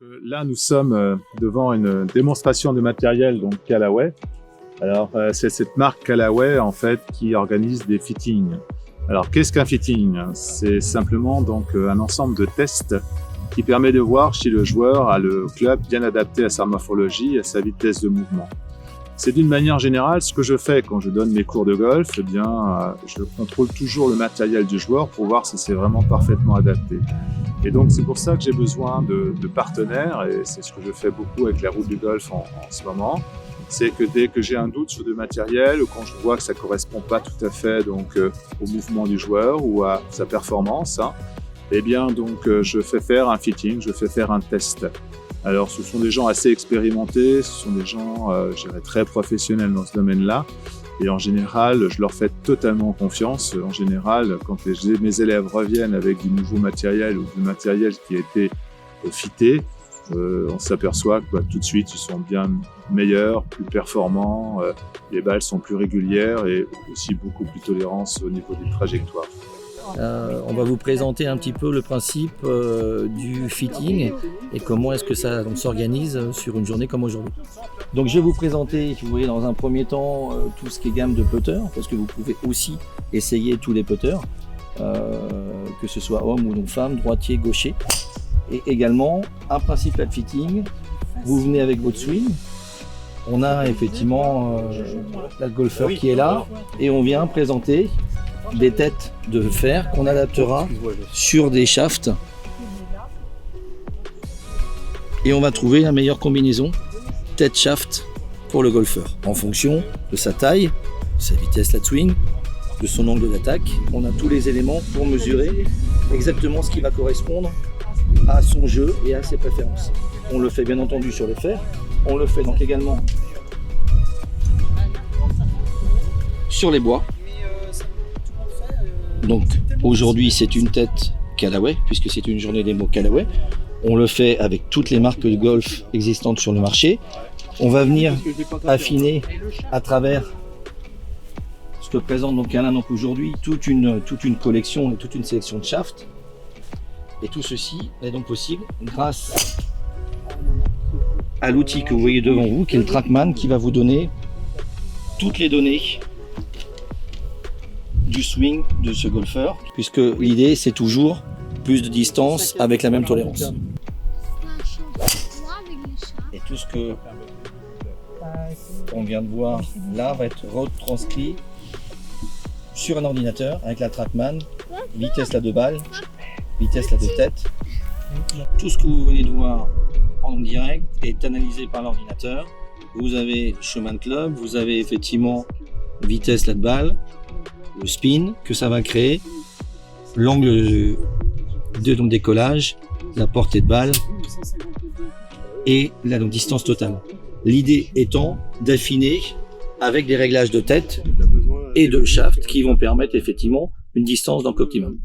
Là, nous sommes devant une démonstration de matériel, donc Callaway. Alors, c'est cette marque Callaway, en fait, qui organise des fittings. Alors, qu'est-ce qu'un fitting? C'est simplement donc un ensemble de tests qui permet de voir si le joueur a le club bien adapté à sa morphologie et à sa vitesse de mouvement. C'est d'une manière générale ce que je fais quand je donne mes cours de golf. Eh bien, je contrôle toujours le matériel du joueur pour voir si c'est vraiment parfaitement adapté. Et donc, c'est pour ça que j'ai besoin de partenaires, et c'est ce que je fais beaucoup avec la route du golf en ce moment. C'est que dès que j'ai un doute sur du matériel, ou quand je vois que ça ne correspond pas tout à fait donc, au mouvement du joueur ou à sa performance, eh bien, donc, je fais faire un fitting, je fais faire un test. Alors, ce sont des gens assez expérimentés, ce sont des gens, je dirais, très professionnels dans ce domaine-là. Et en général, je leur fais totalement confiance. En général, quand mes élèves reviennent avec du nouveau matériel ou du matériel qui a été fité, on s'aperçoit que tout de suite, ils sont bien meilleurs, plus performants, les balles sont plus régulières et aussi beaucoup plus tolérantes au niveau des trajectoires. On va vous présenter un petit peu le principe du fitting et comment est-ce que ça s'organise sur une journée comme aujourd'hui. Donc je vais vous présenter, vous voyez, dans un premier temps tout ce qui est gamme de putters, parce que vous pouvez aussi essayer tous les putters, que ce soit homme ou non femme, droitier, gaucher. Et également un principal fitting, vous venez avec votre swing, on a effectivement la golfeur qui est là et on vient présenter des têtes de fer qu'on adaptera sur des shafts et on va trouver la meilleure combinaison tête-shaft pour le golfeur en fonction de sa taille, de sa vitesse de swing, de son angle d'attaque. On a tous les éléments pour mesurer exactement ce qui va correspondre à son jeu et à ses préférences. On le fait bien entendu sur les fers, on le fait donc également sur les bois. Donc aujourd'hui c'est une tête Callaway puisque c'est une journée démo Callaway. On le fait avec toutes les marques de golf existantes sur le marché. On va venir affiner à travers ce que présente donc Alain donc aujourd'hui toute une collection et toute une sélection de shafts. Et tout ceci est donc possible grâce à l'outil que vous voyez devant vous qui est le Trackman qui va vous donner toutes les données du swing de ce golfeur, puisque l'idée c'est toujours plus de distance avec la même tolérance. Et tout ce que on vient de voir là va être retranscrit sur un ordinateur avec la Trackman, vitesse la 2 balles, vitesse la 2 tête. Tout ce que vous venez de voir en direct est analysé par l'ordinateur. Vous avez chemin de club, vous avez effectivement vitesse la 2 balles, le spin que ça va créer, l'angle de décollage, la portée de balle et la distance totale. L'idée étant d'affiner avec des réglages de tête et de shaft qui vont permettre effectivement une distance donc optimum.